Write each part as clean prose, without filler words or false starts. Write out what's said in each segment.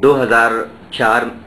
2004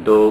2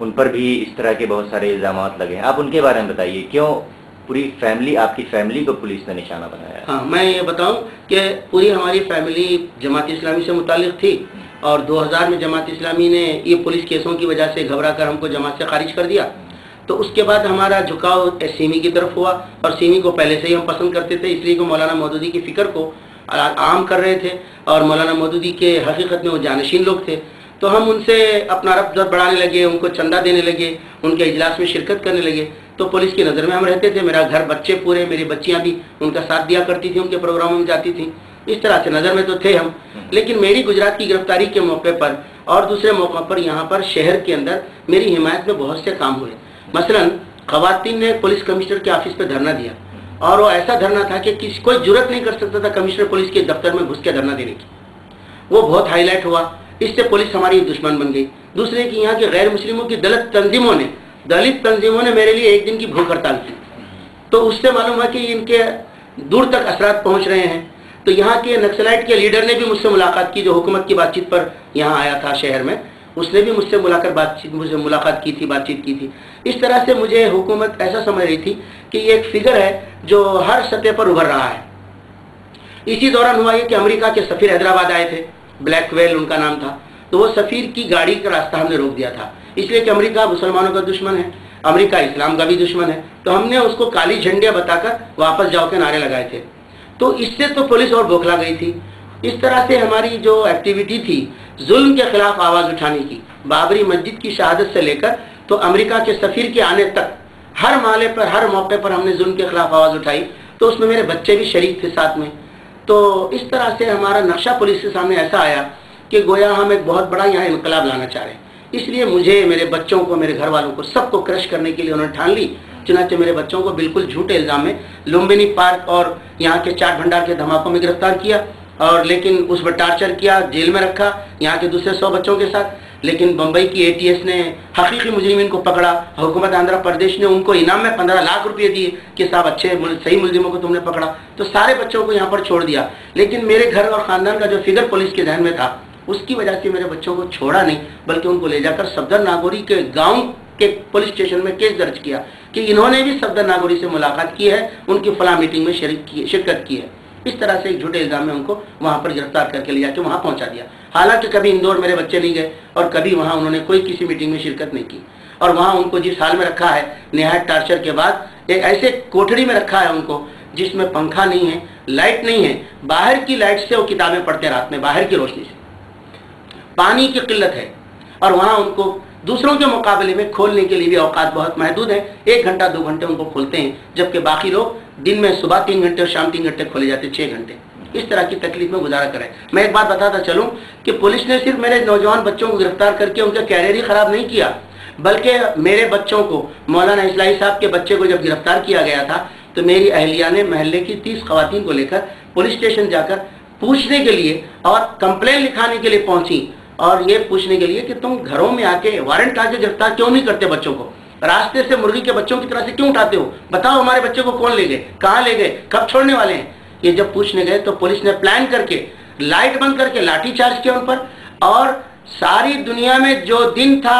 ان پر بھی اس طرح کے بہت سارے الزامات لگے ہیں. آپ ان کے بارے میں بتائیے, کیوں پوری فیملی, آپ کی فیملی کو پولیس نے نشانہ بنایا؟ ہاں, میں یہ بتاؤں کہ پوری ہماری فیملی جماعت اسلامی سے متعلق تھی, اور 2000 میں جماعت اسلامی نے یہ پولیس کیسوں کی وجہ سے گھبرا کر ہم کو جماعت سے خارج کر دیا. تو اس کے بعد ہمارا جھکاؤ سیمی کی طرف ہوا, اور سیمی کو پہلے سے ہی ہم پسند کرتے تھے, اس لیے کہ مولانا مودودی کی فکر کو عام کر رہے تھے, اور مولانا مودودی کے حقیقت میں وہ جانشین لوگ تھے. تو ہم ان سے اپنا ربط بڑھانے لگے, ان کو چندہ دینے لگے, ان کے اجلاس میں شرکت کرنے لگے. تو پولیس کی نظر میں ہم رہتے تھے. میرا گھر, بچے پورے, میری بچیاں بھی ان کا ساتھ دیا کرتی تھیں, ان کے پروگراموں میں جاتی تھیں. اس طرح سے نظر میں تو تھے ہم. لیکن میری گجرات کی گرفتاری کے موقع پر اور دوسرے موقع پر یہاں پر شہر کے اندر میری حمایت میں بہت سے کام ہوئے. مثلا خواتین نے پولیس کمشنر کے آفس پہ دھرنا دیا, اور وہ ایسا دھرنا تھا کہ کوئی جرت نہیں کر سکتا تھا کمشنر پولیس کے دفتر میں گھس کے دھرنا دینے کی. وہ بہت ہائی لائٹ ہوا. اس سے پولیس ہماری دشمن بن گئی. دوسرے کہ یہاں کے غیر مسلموں کی دلت تنظیموں نے میرے لیے ایک دن کی بھوک ہڑتال کی. تو اس سے معلوم ہوا کہ ان کے دور تک اثرات پہنچ رہے ہیں. تو یہاں کے نکسلائٹ کے لیڈر نے بھی مجھ سے ملاقات کی, جو حکومت کی بات چیت پر یہاں آیا تھا شہر میں, اس نے بھی مجھ سے ملاقات کی تھی, بات چیت کی تھی. اس طرح سے مجھے حکومت ایسا سمجھ رہی تھی کہ یہ ایک فگر ہے جو ہر سطح پر ابھر رہا ہے. اسی دوران ہوا یہ کہ امریکہ کے سفیر حیدرآباد آئے تھے, بلیک ویل ان کا نام تھا. تو وہ سفیر کی گاڑی کا راستہ ہم نے روک دیا تھا, اس لیے کہ امریکہ مسلمانوں کا دشمن ہے, امریکہ اسلام کا بھی دشمن ہے. تو ہم نے اس کو کالی جھنڈیاں بتا کر واپس جاؤ کے نعرے لگائے تھے. تو اس سے تو پولیس اور بوکھلا گئی تھی. اس طرح سے ہماری جو ایکٹیویٹی تھی ظلم کے خلاف آواز اٹھانے کی, بابری مسجد کی شہادت سے لے کر تو امریکہ کے سفیر کے آنے تک, ہر محلے پر, ہر موقع پر ہم نے ظلم کے خلاف آواز اٹھائی. تو اس میں میرے بچے بھی شریک تھے ساتھ میں. تو اس طرح سے ہمارا نقشہ پولیس کے سامنے ایسا آیا کہ گویا ہم ایک بہت بڑا یہاں انقلاب لانا چاہ رہے ہیں. اس لیے مجھے, میرے بچوں کو, میرے گھر والوں کو, سب کو کرش کرنے کے لیے انہوں نے ٹھان لی. چنانچہ میرے بچوں کو بالکل جھوٹے الزام میں لمبنی پارک اور یہاں کے چاٹ بھنڈار کے دھماکوں میں گرفتار کیا, اور لیکن اس پر ٹارچر کیا, جیل میں رکھا یہاں کے دوسرے 100 بچوں کے ساتھ. لیکن بمبئی کی ATS نے حقیقی مجرمین کو پکڑا. حکومت آندھرا پردیش نے ان کو انعام میں 15 لاکھ روپے دیے کہ صاحب اچھے صحیح ملزموں کو تم نے پکڑا. تو سارے بچوں کو یہاں پر چھوڑ دیا. لیکن میرے گھر اور خاندان کا جو فگر پولیس کے ذہن میں تھا, اس کی وجہ سے میرے بچوں کو چھوڑا نہیں, بلکہ ان کو لے جا کر صفدر ناگوری کے گاؤں کے پولیس اسٹیشن میں کیس درج کیا کہ انہوں نے بھی صفدر ناگوری سے ملاقات کی ہے, ان کی فلاں میٹنگ میں شرکت کی ہے. اس طرح سے ایک جھوٹے الزام میں ان کو وہاں پر گرفتار کر کے لے جا کے وہاں پہنچا دیا. حالانکہ کبھی اندور میرے بچے نہیں گئے, اور کبھی وہاں انہوں نے کوئی کسی میٹنگ میں شرکت نہیں کی. اور وہاں ان کو جس حال میں رکھا ہے, نہایت ٹارچر کے بعد, ایک ایسے کوٹڑی میں رکھا ہے ان کو جس میں پنکھا نہیں ہے, لائٹ نہیں ہے. باہر کی لائٹ سے وہ کتابیں پڑھتے رات میں, باہر کی روشنی سے. پانی کی قلت ہے, اور وہاں ان کو دوسروں کے مقابلے میں کھولنے کے لیے بھی اوقات بہت محدود ہیں. 1 گھنٹہ 2 گھنٹے ان کو کھولتے ہیں, جبکہ باقی لوگ دن میں صبح 3 گھنٹے اور شام 3 گھنٹے کھولے جاتے, 6 گھنٹے. اس طرح کی تکلیف میں گزارا کریں. میں ایک بات بتاتا چلوں کہ پولیس نے صرف میرے نوجوان بچوں کو گرفتار کر کے ان کا کیریئر ہی خراب نہیں کیا, بلکہ میرے بچوں کو, مولانا اصلاحی صاحب کے بچے کو جب گرفتار کیا گیا تھا تو میری اہلیہ نے محلے کی 30 خواتین کو لے کر پولیس اسٹیشن جا کر پوچھنے کے لیے اور کمپلین لکھانے کے لیے پہنچی, اور یہ پوچھنے کے لیے کہ تم گھروں میں آ کے وارنٹ لا کے گرفتار کیوں نہیں کرتے بچوں کو, راستے سے مرغی کے بچوں کی طرح سے کیوں اٹھاتے ہو, بتاؤ ہمارے بچے کو کون لے گئے, کہاں لے گئے, کب چھوڑنے والے ہیں. یہ جب پوچھنے گئے تو پولیس نے پلان کر کے, لائٹ بند کر کے لاٹھی چارج کیا ان پر, اور ساری دنیا میں جو دن تھا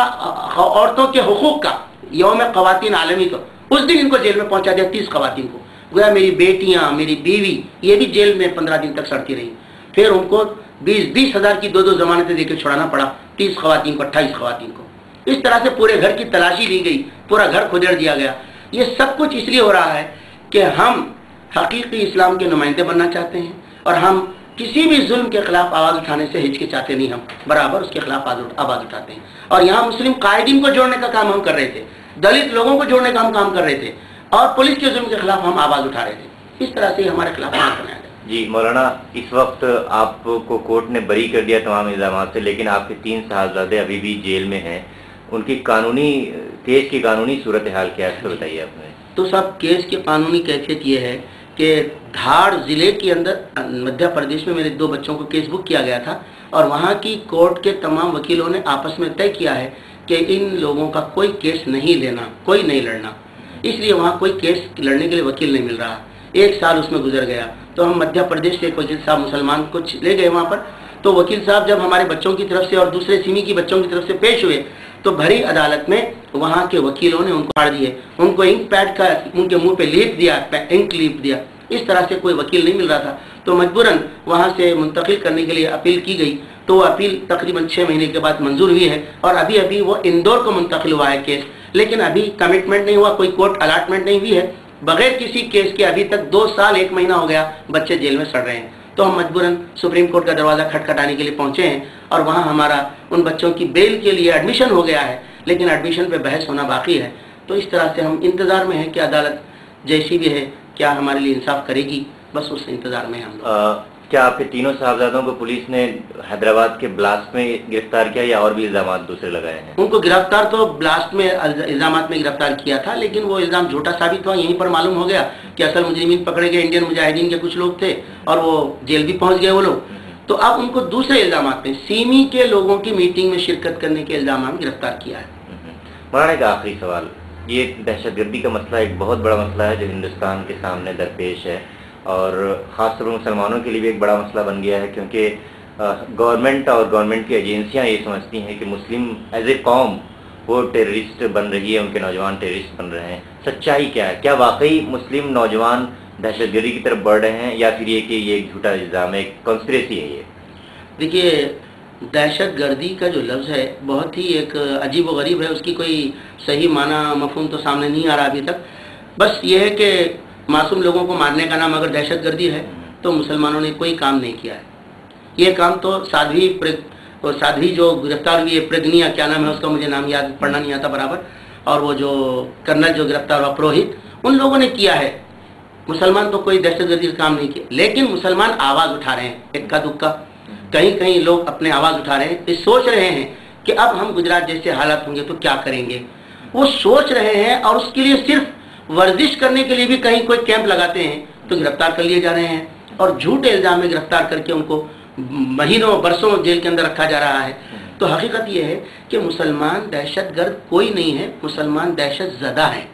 عورتوں کے حقوق کا, یوم خواتین عالمی کا, اس دن ان کو جیل میں پہنچا دیا 30 خواتین کو. گویا میری بیٹیاں, میری بیوی, یہ بھی جیل میں 15 دن تک سڑتی رہی. پھر ان کو 20-20 ہزار کی 2 ضمانتیں دے کے چھڑانا پڑا, 30 خواتین کو, 28 خواتین کو. اس طرح سے پورے گھر کی تلاشی لی گئی, پورا گھر کھدیڑ دیا گیا. یہ سب کچھ اس لیے ہو رہا ہے کہ ہم حقیقی اسلام کے نمائندے بننا چاہتے ہیں, اور ہم کسی بھی ظلم کے خلاف آواز اٹھانے سے ہچکچاتے نہیں, ہم برابر اس کے خلاف آواز اٹھاتے ہیں. اور یہاں مسلم قائدین کو جوڑنے کا کام ہم کر رہے تھے, دلت لوگوں کو جوڑنے کا ہم کام کر رہے تھے, اور پولیس کے ظلم کے خلاف ہم آواز اٹھا رہے تھے. اس طرح سے ہمارے خلاف بنایا گیا. جی مولانا, اس وقت آپ کو کورٹ نے بری کر دیا تمام الزامات سے, لیکن آپ کے 3 صاحبزادے ابھی بھی جیل میں ہیں. ان کی کیس کی قانونی صورتحال کیا ہے, اس کو بتائیے آپ نے. تو صاحب کیس کی قانونی کیفیت یہ ہے کہ دھاڑ ضلع کے اندر مدھیہ پردیش میں میرے 2 بچوں کو کیس بک کیا گیا تھا, اور وہاں کی کورٹ کے تمام وکیلوں نے آپس میں طے کیا ہے کہ ان لوگوں کا کوئی کیس نہیں لینا, کوئی نہیں لڑنا. اس لیے وہاں کوئی کیس لڑنے کے لیے وکیل نہیں مل رہا. 1 سال اس میں گزر گیا. تو ہم مدھیہ پردیش سے ایک وکیل صاحب مسلمان کچھ لے گئے وہاں پر. تو وکیل صاحب جب ہمارے بچوں کی طرف سے اور دوسرے سیمی کی بچوں کی طرف سے پیش ہوئے تو بھری عدالت میں وہاں کے وکیلوں نے ان کو پاڑ دیے، ان کو انک پیڈ کا ان کے منہ پہ لیپ دیا، انک لیپ دیا، اس طرح سے کوئی وکیل نہیں مل رہا تھا، تو مجبوراً وہاں سے منتقل کرنے کے لیے اپیل کی گئی، تو وہ اپیل تقریباً 6 مہینے کے بعد منظور ہوئی ہے، اور ابھی وہ اندور کو منتقل ہوا ہے کیس، لیکن ابھی کمٹمنٹ نہیں ہوا، کوئی کورٹ الاٹمنٹ نہیں ہوئی ہے، بغیر کسی کیس کے ابھی تک 2 سال 1 مہینہ ہو گیا بچے جیل میں سڑ رہے ہیں۔ تو ہم مجبوراً سپریم کورٹ کا دروازہ کھٹکھٹانے کے لیے پہنچے ہیں، اور وہاں ہمارا ان بچوں کی بیل کے لیے ایڈمیشن ہو گیا ہے، لیکن ایڈمیشن پہ بحث ہونا باقی ہے۔ تو اس طرح سے ہم انتظار میں ہیں کہ عدالت جیسی بھی ہے کیا ہمارے لیے انصاف کرے گی، بس اس انتظار میں ہم لوگ۔ کیا آپ کے تینوں صاحبزادوں کو پولیس نے حیدرآباد کے بلاسٹ میں گرفتار کیا یا اور بھی الزامات دوسرے لگائے ہیں؟ ان کو گرفتار تو بلاسٹ میں الزامات میں گرفتار کیا تھا، لیکن وہ الزام جھوٹا ثابت ہوا، یہیں پر معلوم ہو گیا کہ اصل مجرمین پکڑے گئے انڈین مجاہدین کے کچھ لوگ تھے، اور وہ جیل بھی پہنچ گئے وہ لوگ۔ تو اب ان کو دوسرے الزامات میں سیمی کے لوگوں کی میٹنگ میں شرکت کرنے کے الزامات میں گرفتار کیا ہے۔ مولانا ایک آخری سوال، یہ دہشت گردی کا مسئلہ ایک بہت بڑا مسئلہ ہے جو ہندوستان کے سامنے درپیش ہے، اور خاص طور پر مسلمانوں کے لیے بھی ایک بڑا مسئلہ بن گیا ہے، کیونکہ گورنمنٹ اور گورنمنٹ کی ایجنسیاں یہ سمجھتی ہیں کہ مسلم ایز اے قوم وہ ٹیررسٹ بن رہی ہے، ان کے نوجوان ٹیررسٹ بن رہے ہیں۔ سچائی کیا ہے؟ کیا واقعی مسلم نوجوان دہشت گردی کی طرف بڑھ رہے ہیں، یا پھر یہ کہ یہ ایک جھوٹا الزام ہے، ایک کنسپریسی ہے یہ؟ دیکھیے، دہشت گردی کا جو لفظ ہے بہت ہی ایک عجیب و غریب ہے، اس کی کوئی صحیح معنی مفہوم تو سامنے نہیں آ رہا ابھی تک۔ بس یہ ہے کہ معصوم لوگوں کو مارنے کا نام اگر دہشت گردی ہے تو مسلمانوں نے کوئی کام نہیں کیا ہے۔ یہ کام تو سادھوی جو گرفتار ہوئی ہے، پرگنیا کیا نام ہے اس کا، مجھے نام یاد پڑھنا نہیں آتا برابر، اور وہ جو کرنل جو گرفتار ہوا پروہت، ان لوگوں نے کیا ہے۔ مسلمان تو کوئی دہشت گردی کا کام نہیں کیا، لیکن مسلمان آواز اٹھا رہے ہیں، اکا دکا کہیں کہیں لوگ اپنے آواز اٹھا رہے ہیں، یہ سوچ رہے ہیں کہ اب ہم گجرات جیسے حالات ہوں گے تو کیا کریں گے، وہ سوچ رہے ہیں، اور اس کے لیے صرف ورزش کرنے کے لیے بھی کہیں کوئی کیمپ لگاتے ہیں تو گرفتار کر لیے جا رہے ہیں، اور جھوٹے الزام میں گرفتار کر کے ان کو مہینوں برسوں جیل کے اندر رکھا جا رہا ہے۔ تو حقیقت یہ ہے کہ مسلمان دہشت گرد کوئی نہیں ہے، مسلمان دہشت زدہ ہیں،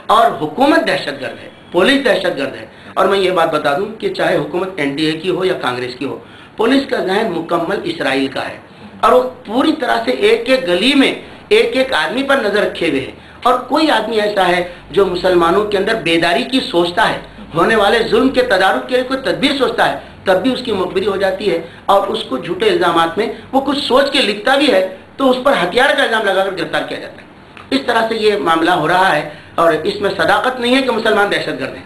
اور حکومت دہشت گرد ہے، پولیس دہشت گرد ہے۔ اور میں یہ بات بتا دوں کہ چاہے حکومت NDA کی ہو یا کانگریس کی ہو، پولیس کا ذہن مکمل اسرائیل کا ہے، اور وہ پوری طرح سے ایک ایک گلی میں ایک ایک آدمی پر نظر رکھے ہوئے ہے، اور کوئی آدمی ایسا ہے جو مسلمانوں کے اندر بیداری کی سوچتا ہے، ہونے والے ظلم کے تدارک کے لیے کوئی تدبیر سوچتا ہے، تب بھی اس کی مخبری ہو جاتی ہے، اور اس کو جھوٹے الزامات میں وہ کچھ سوچ کے لکھتا بھی ہے تو اس پر ہتھیار کا الزام لگا کر گرفتار کیا جاتا ہے۔ اس طرح سے یہ معاملہ ہو رہا ہے، اور اس میں صداقت نہیں ہے کہ مسلمان دہشت گرد ہیں،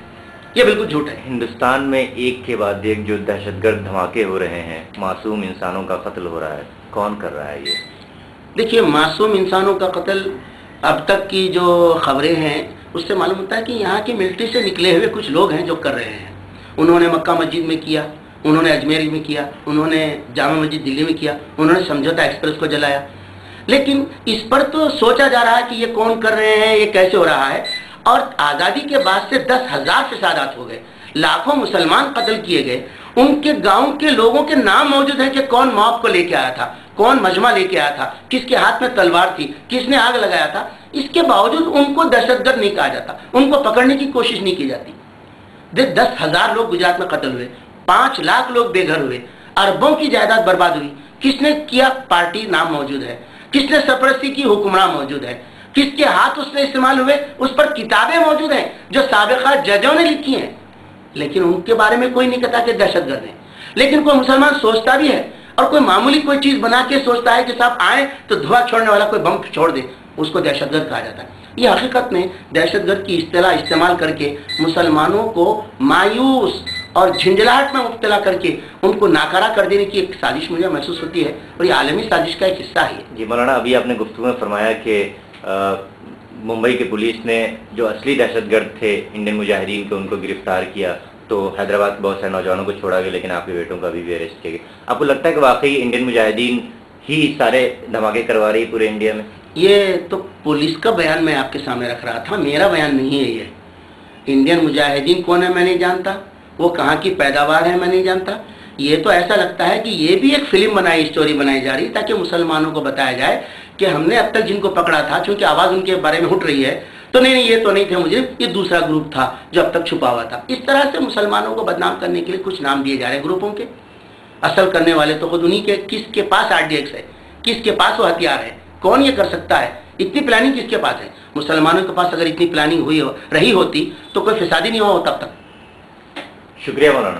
یہ بالکل جھوٹ ہے۔ ہندوستان میں ایک کے بعد ایک جو دہشت گرد دھماکے ہو رہے ہیں، معصوم انسانوں کا قتل ہو رہا ہے، کون کر رہا ہے یہ؟ دیکھیے، معصوم انسانوں کا قتل اب تک کی جو خبریں ہیں اس سے معلوم ہوتا ہے کہ یہاں کی ملٹری سے نکلے ہوئے کچھ لوگ ہیں جو کر رہے ہیں۔ انہوں نے مکہ مسجد میں کیا، انہوں نے اجمیر میں کیا، انہوں نے جامع مسجد دلی میں کیا، انہوں نے سمجھوتا ایکسپریس کو جلایا، لیکن اس پر تو سوچا جا رہا ہے کہ یہ کون کر رہے ہیں، یہ کیسے ہو رہا ہے۔ اور آزادی کے بعد سے 10,000 فسادات ہو گئے، لاکھوں مسلمان قتل کیے گئے، ان کے گاؤں کے لوگوں کے نام موجود ہیں کہ کون موب کو لے کے آیا تھا، کون مجمع لے کے آیا تھا، کس کے ہاتھ میں تلوار تھی، کس نے آگ لگایا تھا۔ اس کے باوجود ان کو دہشت گرد نہیں کہا جاتا، ان کو پکڑنے کی کوشش نہیں کی جاتی۔ 10,000 لوگ گجرات میں قتل ہوئے، 5 لاکھ لوگ بے گھر ہوئے، اربوں کی جائیداد برباد ہوئی۔ کس نے کیا؟ پارٹی نام موجود ہے، کس نے سرپرستی کی؟ حکمراں موجود ہے، کس کے ہاتھ اس نے استعمال ہوئے؟ اس پر کتابیں موجود ہیں جو سابقہ ججوں نے لکھی ہیں، لیکن ان کے بارے میں کوئی نہیں کہتا کہ دہشت گرد ہیں۔ لیکن کوئی مسلمان سوچتا بھی ہے، اور کوئی معمولی کوئی چیز بنا کے سوچتا ہے کہ صاحب آئیں تو دھواں چھوڑنے والا کوئی بم چھوڑ دے، اس کو دہشت گرد کہا جاتا ہے۔ یہ حقیقت میں دہشت گرد کی اصطلاح استعمال کر کے مسلمانوں کو مایوس اور جھنجھلاہٹ میں مبتلا کر کے ان کو ناکارہ کر دینے کی ایک سازش مجھے محسوس ہوتی ہے، اور یہ عالمی سازش کا ایک حصہ ہے۔ جی مولانا، ابھی آپ نے گفتگو میں فرمایا کہ ممبئی کے پولیس نے جو اصلی دہشت گرد تھے انڈین مجاہدین کو ان کو گرفتار کیا، تو حیدرآباد کے بہت سارے نوجوانوں کو چھوڑا گیا، لیکن آپ کے بیٹوں کا ابھی بھی اریسٹ کیا گیا۔ آپ کو لگتا ہے کہ واقعی انڈین مجاہدین ہی سارے دھماکے کروا رہی پورے انڈیا میں؟ یہ تو پولیس کا بیان میں آپ کے سامنے رکھ رہا تھا، میرا بیان نہیں ہے۔ یہ انڈین مجاہدین کون ہے میں نہیں جانتا، وہ کہاں کی پیداوار ہے میں نہیں جانتا۔ یہ تو ایسا لگتا ہے کہ یہ بھی ایک فلم بنائی، اسٹوری بنائی جا رہی تاکہ مسلمانوں کو بتایا جائے کہ ہم نے اب تک جن کو پکڑا تھا، چونکہ آواز ان کے بارے میں اٹھ رہی ہے، تو نہیں یہ تو نہیں تھے مجرم، یہ دوسرا گروپ تھا جو اب تک چھپا ہوا تھا۔ اس طرح سے مسلمانوں کو بدنام کرنے کے لیے کچھ نام دیے جا رہے ہیں گروپوں کے، اصل کرنے والے تو خود انہی کے، کس کے پاس RDX ہے، کس کے پاس وہ ہتھیار ہے، کون یہ کر سکتا ہے؟ اتنی پلاننگ کس کے پاس ہے؟ مسلمانوں کے پاس اگر اتنی پلاننگ رہی ہوتی تو کوئی فساد ہی نہیں ہوا ہوتا اب تک. شکریہ مولانا.